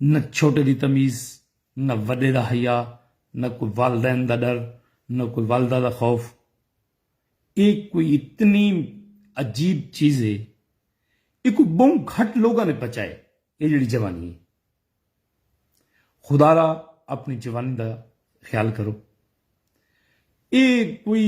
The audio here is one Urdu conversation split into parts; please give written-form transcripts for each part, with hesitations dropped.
نہ چھوٹے دی تمیز، نہ وڈے دا حیا، نہ کوئی والدین دا ڈر، نہ کوئی والدہ دا خوف. ایک کوئی اتنی عجیب چیز ہے، یہ کوئی بہت گھٹ لوگوں نے بچائے یہ جڑی جوانی ہے. خدا را اپنی جوانی دا خیال کرو. یہ کوئی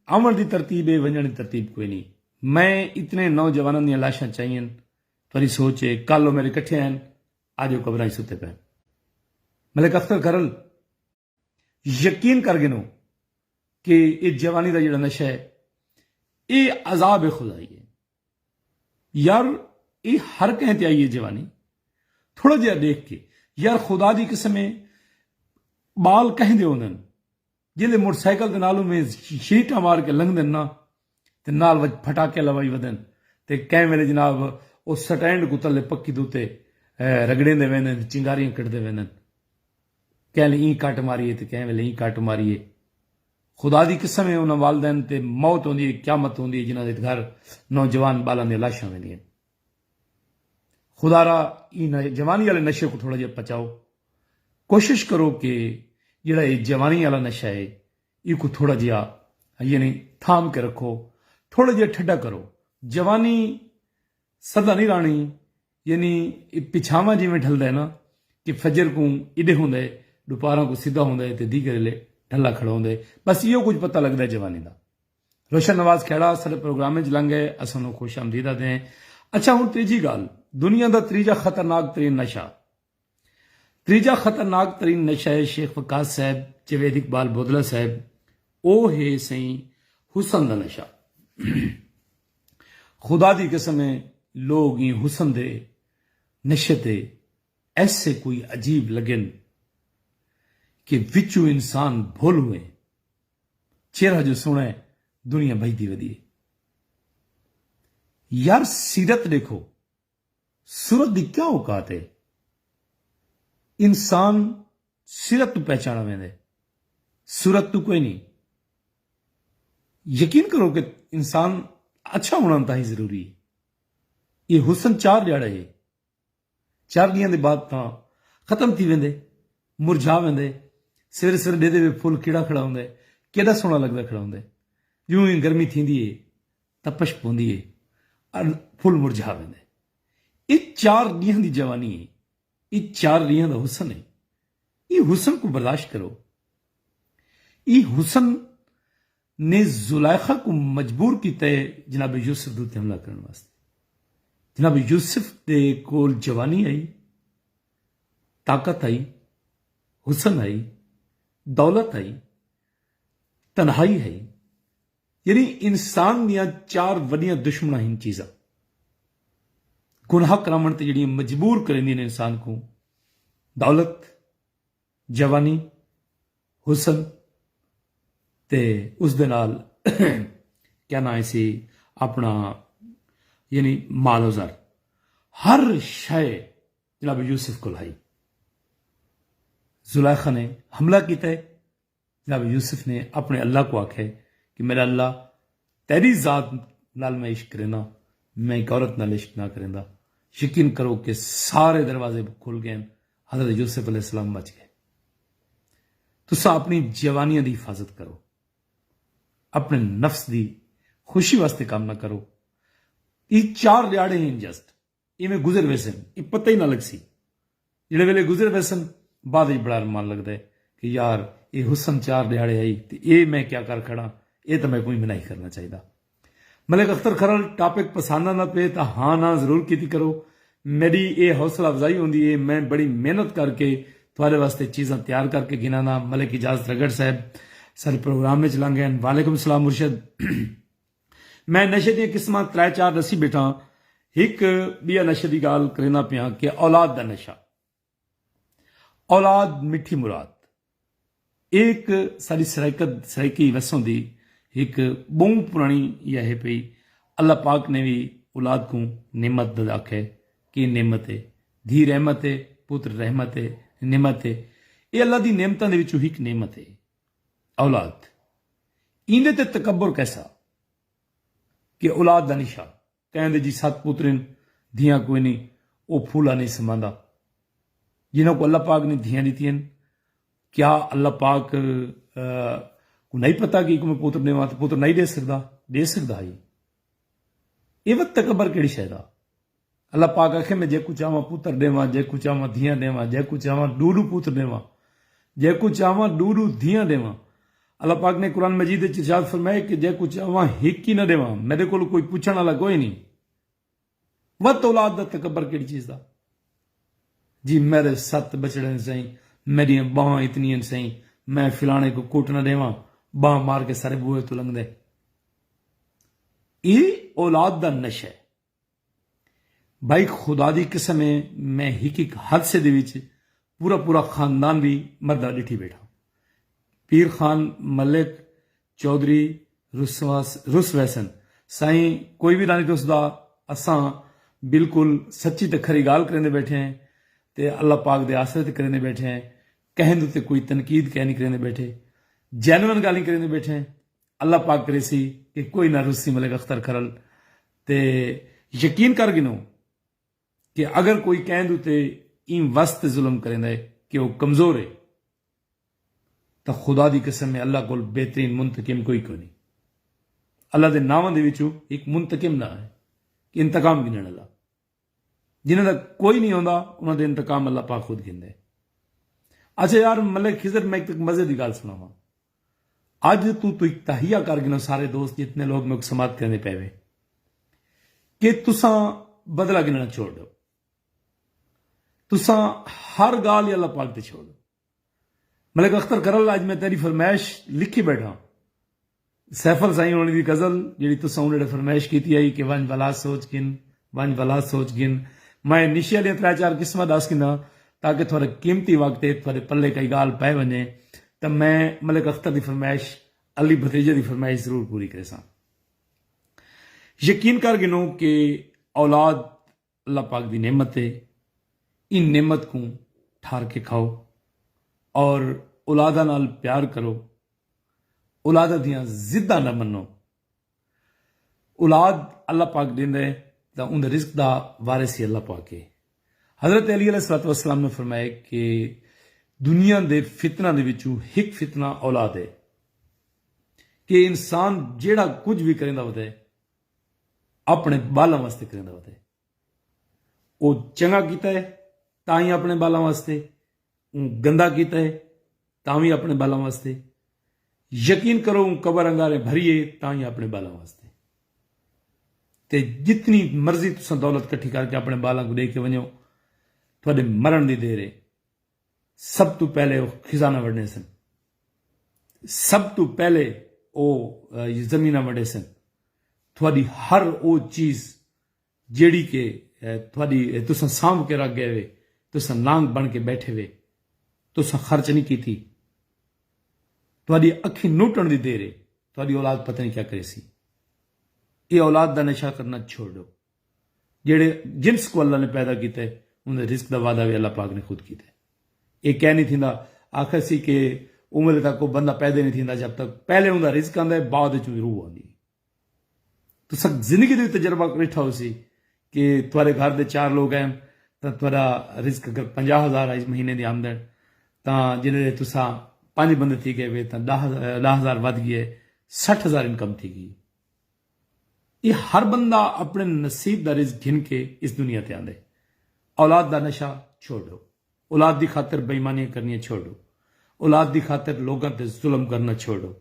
آمن دی ترتیب ہے، ونجن دی ترتیب کوئی نہیں. میں اتنے نوجوانوں دیا لاشاں چاہیے، تھوڑی سوچ ہے کل وہ میرے کٹھے ہیں، آج وہ قبراں ستے پے. ملک اختر کرل یقین کر گنو کہ یہ جوانی دا جڑا نشہ ہے یہ عذاب خدائی ہے. یار یہ ہر کہیں تے آئی ہے جوانی، تھوڑا جہا دیکھ کے یار خدا دی قسم ہے بال کہیں دے ہوندن جلے موٹر سائیکل دے نالوں میں شیٹاں مار کے لنگ دن نا تے نال وچ پھٹاکے لوائی ودن تے کہیں ویلے جناب او سٹینڈ کو تلے پکی دوتے رگڑیں دے وینن، چنگاریاں کٹ دے وینن، کہیں لے این کٹ ماریے تے کہیں ویلے این کٹ ماریے. خدا دی قسم ہے انہاں والدین تے موت ہوندی ہے، قیامت ہوندی ہے جنہاں دے گھر نوجوان بالاں دے لاشاں ویندیاں. خدا را این جوانی والے نشے کو تھوڑا جہا پچاؤ. کوشش کرو کہ جڑا یہ جوانی والا نشہ ہے یہ کو تھوڑا جہا یعنی تھام کے رکھو، تھوڑا جہا ٹھڈا کرو. جوانی سدا نہیں رانی، یعنی پچھاواں جی میں ڈھلدا ہے نا کہ فجر کو ادے ہوندے، دوپہراں کو سیدھا ہوندا ہے تے دیگر لے ڈھلا کھڑا ہوندا ہے. بس یہ کچھ پتہ لگتا ہے جوانی دا. روشن نواز کھیڑا سارے پروگرام میں لنگ ہے، اساں خوش آمدید دیں. اچھا ہوں تیجی گال، دنیا دا تریجا خطرناک ترین نشہ، تریجا خطرناک ترین نشہ ہے شیخ وقاص صاحب، جاوید اقبال بودلہ صاحب، او ہے سائیں حسن دا نشہ. خدا دی قسم ہے لوگ یہ حسن دے نشے تے ایسے کوئی عجیب لگن کہ وچو انسان بھول ہوئے، چہرہ جو سنے دنیا بھائی دی ودی. یار سیرت دیکھو، صورت دی کیا اوقات ہے؟ انسان سیرت تو پہچانا ویندے، صورت تو کوئی نہیں. یقین کرو کہ انسان اچھا ہونا انتہائی ضروری ہے. یہ حسن 4 جاڑے ہے، 4 دیاں دے بعد تاں ختم تھی ویندے، مرجھا ویندے. سویرے سویرے دے دے پھول کیڑا کھڑا ہوندا ہے، کیڑا سونا لگدا کھڑا ہوندا ہے. یوں ہی گرمی تھیندی ہے، تپش پوندی ہے اور پھول مرجھا ویندے. یہ 4 دیاں دی جوانی ہے، یہ 4 دیاں دا حسن ہے. یہ حسن کو برداشت کرو. یہ حسن نے زلیخا کو مجبور کیتا ہے جناب یوسف دے حملہ کرنے واسطے. جناب یوسف دے کول جوانی آئی، طاقت آئی، حسن آئی، دولت آئی، تنہائی آئی. یعنی انسان دیا 4 وڈیاں دشمناں ہن چیزاں گناہ کرامن تے جڑیاں مجبور کرندیاں نے انسان کو: دولت، جوانی، حسن تے اس دے نال کیا نام ہے سی اپنا یعنی مال و زر. ہر شے جناب یوسف کو لائی. زلیخا نے حملہ کیتا ہے، جناب یوسف نے اپنے اللہ کو آکھے کہ میرا اللہ تیری ذات نال میں عشق کرنا، میں ایک عورت نال عشق نہ کرنا. یقین کرو کہ سارے دروازے کھل گئے، حضرت یوسف علیہ السلام بچ گئے. تسا اپنی جوانیاں دی حفاظت کرو، اپنے نفس دی خوشی واسطے کام نہ کرو. یہ 4 دیہڑے ہیں جسٹ یہ میں گزر ویسن، یہ پتہ ہی نہ لگ سی. جڑے ویلے گزر ویسن بعد ہی بڑا ارمان لگتا ہے کہ یار یہ حسن 4 دیہڑے آئی تو یہ میں کیا کر کھڑا، یہ تو میں کوئی بھی نہیں کرنا چاہیے. ملک اختر کھرل ٹاپک پسند نہ پے تو ہاں نہ ضرور کیتی کرو. میری یہ حوصلہ افزائی ہوندی ہے، میں بڑی محنت کر کے تھوڑے واسطے چیزاں تیار کر کے گنا. ملک اجازت رگڑ صاحب سارے پروگرام میں چلیں گے. وعلیکم السلام مرشد. میں نشے دیا قسم 3-4 دسی بیٹھا. ایک بیا نشے کی گال کرنا پیا کہ اولاد دا نشہ. اولاد میٹھی مراد ایک ساری سرائکی وسوں دی ایک بہت پرانی یہ ہے پی. اللہ پاک نے بھی اولاد کو نعمت آکھے کہ نعمت ہے، دھی رحمت ہے، پتر رحمت ہے، نعمت ہے. یہ اللہ دی نعمتوں دے وچوں ایک نعمت ہے اولاد. ایندے تے تکبر کیسا کہ اولاد دا نشہ کہیں دے جی 7 پترن دھیاں کوئی نہیں، وہ پھولا نہیں سماندا. جنہوں کو اللہ پاک نے دھیاں دیتی ہیں، کیا اللہ پاک کو نہیں پتا کہ میں پوتر دیواں تو پوتر نہیں دے سکتا ہی؟ یہ وقت تکبر کیڑی شاید اللہ پاک آخے میں جے کو چاہواں پوتر دیواں، جے کو چاہواں دھیاں دیواں، جے کو چاہواں ڈوڈو پوتر دیواں، جے کو چاہواں ڈوڈو دھیاں دیواں۔ اللہ پاک نے قرآن مجید ارشاد فرمائے کہ جے کو چاہواں ہک ہی نہ دیواں، میرے کو کوئی پوچھنے والا کوئی نہیں۔ وقت اولاد دا تکبر کیڑی چیز دا؟ جی میرے 7 بچڑے سہیں، میری باہاں اتنی سہیں، میں فلانے کو کوٹ نہ دیواں، باہ مار کے سارے بوئے تو لنگ دے۔ یہ اولاد دا نشہ ہے بھائی، خدا دی قسم ہے، میں ایک حادثے دے وچ پورا خاندان بھی مردہ ڈٹھی بیٹھا۔ پیر خان ملک چودھری رس ویسن سائیں کوئی بھی رانی دسدا، اساں بالکل سچی تے کھری گال کرنے بیٹھے ہیں تے اللہ پاک دے آسرے تے کرنے بیٹھے ہیں، کہیں تے کوئی تنقید کہہ نہیں کرنے بیٹھے، جینون گالی کرنے بیٹھے ہیں۔ اللہ پاک کرے سی کہ کوئی نہ رسی ملک اختر کھرل تے یقین کر گنو کہ اگر کوئی کہیں تے این وسط ظلم کریں دے کہ وہ کمزور ہے تو خدا دی قسم میں اللہ کو بہترین منتقم کوئی نہیں۔ اللہ دے ناموں دے وچوں ایک منتقم نہ ہے کہ انتقام گنن اللہ، جنہاں دا کوئی نہیں ہوندا انہاں دے انتقام اللہ پاک خود گندا ہے۔ اچھا یار ملک خضر میں ایک مزے دی گل سناواں۔ اج تو ایک تہیہ کر گنو سارے دوست جتنے لوگ میں سماعت کرنے پے وے کہ تساں بدلہ گننا چھوڑ دو، تساں ہر گال یا اللہ پاک تے چھوڑ دو۔ ملک اختر کرل اج میں تیری فرمائش لکھی بیٹھا، سیفل سائیں ہونے دی غزل جیڑی تساں انہوں نے فرمائش کیتی آئی کہ ونج بلا سوچ گن، میں نشے والی 3-4 قسمیں دس گنا تاکہ تھوڑا قیمتی وقت ہے تھوڑے پلے کئی گال پے ونے تو میں ملک اختر دی فرمائش علی بھتیجے دی فرمائش ضرور پوری کرے سا۔ یقین کر گنو کہ اولاد اللہ پاک دی نعمت ہے، ان نعمت کو ٹھار کے کھاؤ اور اولادہ نال پیار کرو، اولادہ دیاں زدہ نہ منو۔ اولاد اللہ پاک دیندے تا ان رزق دا وارث ہی اللہ پاک ہے۔ حضرت علی علیہ السلام نے فرمایا کہ دنیا دے فتنہ دے وچوں ایک فتنہ اولاد ہے کہ انسان جیڑا کچھ بھی کریندا ہوتا ہے اپنے بالاں واسطے کریندا ہوتا ہے، وہ چنگا کیتا ہے تاں ہی اپنے بالاں واسطے، گندا کیتا ہے تاں بھی اپنے بالاں واسطے، یقین کرو قبر انگارے بھریے تاں ہی اپنے بالاں واسطے۔ تے جتنی مرضی تساں دولت کٹھی کر کے اپنے بالاں کو دے کے ونجو، تھوڑے مرن دی دیر ہے۔ سب تو پہلے وہ خزانہ وڑنے سن، سب تو پہلے وہ زمینہ وڑے سن، تھوڑی ہر وہ چیز جیڑی کہ تھوڑی تساں سانبھ کے رکھ گئے وے، تساں نانگ بن کے بیٹھے وے، تساں خرچ نہیں کی تھی، تھوڑی اکھی نوٹن دی دیر ہے، تھوڑی اولاد پتہ نہیں کیا کرے سی۔ یہ اولاد دا نشہ کرنا چھوڑ دو۔ جیڑے جنس کو اللہ نے پیدا کیتا ہے انہیں رزق دا وعدہ بھی اللہ پاک نے خود کیتا ہے۔ یہ کہہ نہیں تھیندا آخر سی کہ عمر تک کو بندہ پیدا نہیں تھیندا جب تک پہلے انہوں دا رزق آندا ہے بعد وچوں روح آندی۔ تو سب زندگی دے تجربہ بیٹھا ہو سی کہ تھوڑے گھر دے 4 لوگ ہیں تو تھوڑا رزق اگر 50,000 آئی مہینے دی آمدن تاں جنہیں تساں 5 بندے تھی گئے وے تاں 10,000 ود گئے 60,000 انکم تھی گئی۔ یہ ہر بندہ اپنے نصیب دا رزق گھن کے اس دنیا تے آندے۔ اولاد دا نشہ چھوڑو، اولاد دی خاطر بے ایمانیاں کرنی چھوڑو، اولاد دی خاطر لوگاں تے ظلم کرنا چھوڑو،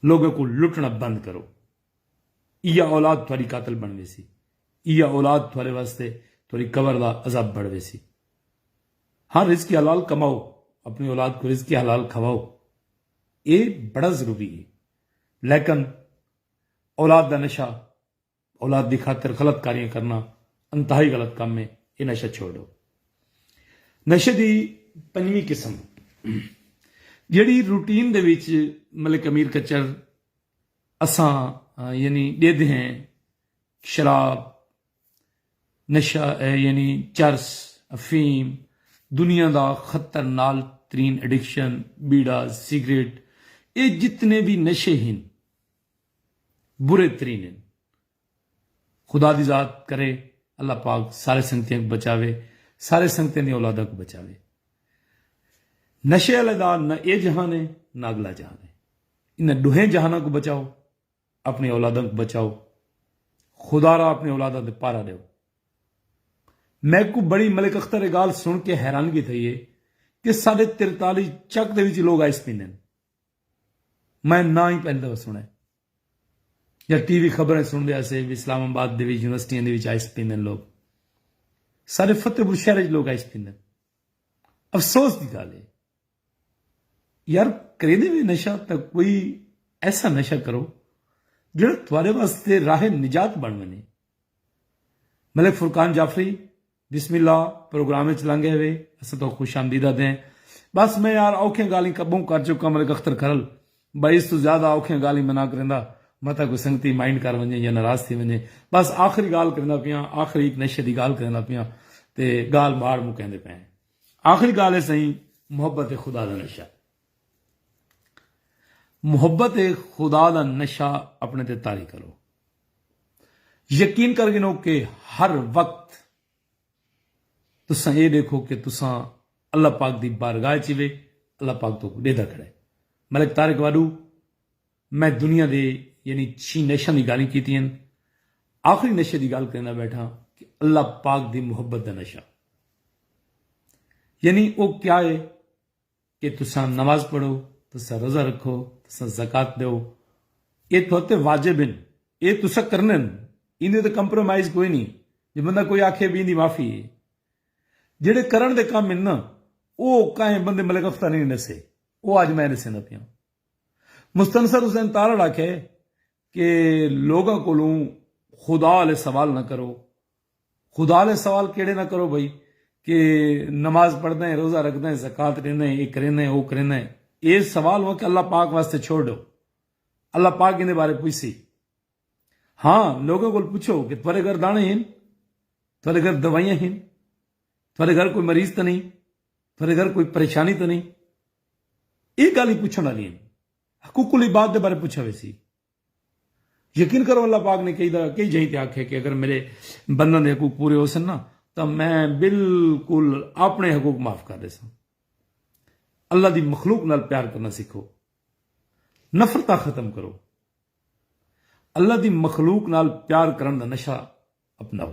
لوگوں کو لٹنا بند کرو۔ یہ اولاد تھوڑی قاتل بن گئی سی، یہ اولاد تھوڑے واسطے تھوڑی قبر دا عذاب بڑھ گئی سی۔ ہاں رزق حلال کماؤ، اپنی اولاد کو رزق حلال کھواؤ، یہ بڑا ضروری ہے، لیکن اولاد دا نشہ، اولاد دی خاطر غلط کاریاں کرنا انتہائی غلط کام ہے، یہ نشہ چھوڑو۔ نشے دی 5ویں قسم جیڑی روٹین دے وچ ملک امیر کچر اساں یعنی دے دے ہیں، شراب، نشہ یعنی چرس، افیم، دنیا دا خطرناک ترین ایڈکشن، بیڑا، سگریٹ، یہ جتنے بھی نشے ہیں برے ترین ہیں۔ خدا دی ذات کرے اللہ پاک سارے سنگتیاں کو بچاوے، سارے سنگتے دی اولادوں کو بچاوے. نشے والے دا نہ یہ جہان ہے نہ اگلا جہان ہے. ان دوہیں جہانوں کو بچاؤ, اپنی اولادوں کو بچاؤ, خدا را اپنی اولادوں دے پارا دیو. میں کو بڑی ملک اختر گال سن کے حیرانگی تھی ہے کہ 43.5 چک دے وچ لوگ آئس پیندے. میں نہ ہی پہلے دفعہ سنا یا ٹی وی خبریں سن دیا سے اسلام آباد دے وچ یونیورسٹیاں دے وچ آئس پیندے لوگ. سارے فتح پور شہر وچ لوگ آئس پیندے. افسوس کی گل ہے یار, کرے دے نشہ تو کوئی ایسا نشہ کرو جڑا تھوڑے واسطے راہ نجات بن بنے. ملک فرقان جعفری بسم اللہ پروگرام لنگے ہوئے اصل تو خوش آمدیدہ دیں. بس میں یار اوکھیں گالی قبوں کر چکا ملک اختر کرل بھائی, اس تو زیادہ اوکھیں گالی منا کرندا متا کوئی سنگتی مائنڈ کر ونجے یا ناراض تھی ونجے. بس آخری گال کرنا پیاں, آخری ایک نشے دی گال کرنا پیاں تے گال مار مکیندے پے. آخری گال ہے صحیح محبت خدا دا نشہ. محبت خدا دا نشہ اپنے تے طاری کرو. یقین کر گنو کہ ہر وقت تساں یہ دیکھو کہ تساں اللہ پاک دی بارگاہ چیوے اللہ پاک تو ڈیدہ کھڑے. ملک طارق واڈو میں دنیا دے یعنی 6 نشہ دی گالی کیتی ہیں. آخری نشے دی گال کرنا بیٹھا کہ اللہ پاک دی محبت دا نشہ. یعنی وہ کیا ہے کہ تساں نماز پڑھو, تساں روزہ رکھو, تساں زکات دیو, یہ تو واجب ہیں, یہ تساں کرنے اندے تے کمپرومائز کوئی نہیں. جے بندہ کوئی آکھے بھی اندی معافی ہے. جڑے کرن دے کام ہیں نا وہ کہیں بندے ملک اختر نہیں نسے, وہ آج میں نسے نہ پیاں. مستنصر حسین تارڑ آکھے کہ لوگاں کو خدا والے سوال نہ کرو. خدا والے سوال کیڑے نہ کرو بھائی کہ نماز پڑھنا ہے, روزہ رکھنا ہے, زکات دینا ہے, یہ کرنا ہے, وہ کرنا ہے. یہ سوال ہو کہ اللہ پاک واسطے چھوڑ دو. اللہ پاک ان بارے پوچھی. ہاں لوگوں کو پوچھو کہ تھوڑے گھر دانے ہیں, تھوڑے گھر دوائیاں ہیں, تھوڑے گھر کوئی مریض تو نہیں, تھوڑے گھر کوئی پریشانی تو نہیں. یہ گل ہی پوچھنے والی ہیں. حقوق العباد دے بارے پوچھا وے سی. یقین کرو اللہ پاک نے کئی جہیں تے آکھے کہ اگر میرے بندوں دے حقوق پورے ہو سن نا تو میں بالکل اپنے حقوق معاف کر دے سا. اللہ دی مخلوق نال پیار کرنا سیکھو, نفرتہ ختم کرو. اللہ دی مخلوق نال پیار کرن دا نشہ اپناؤ.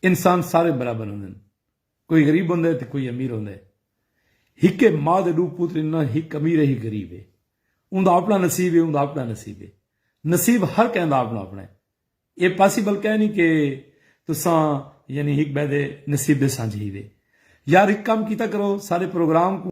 انسان سارے برابر ہوندے, کوئی غریب ہوندا ہے تے کوئی امیر ہوندا ہے. ہک ماں دے 2 پتر نہ ہک امیر ہی غریب ہے. اوندا اپنا نصیب ہے, اوندا اپنا نصیب ہے. نصیب ہر کہندا اپنا اپنا ہے. یہ پاسیبل کہہ نہیں کہ تساں یعنی ہک بے دے نصیب دے سانجھی دے. یار ایک کام کیتا کرو, سارے پروگرام کو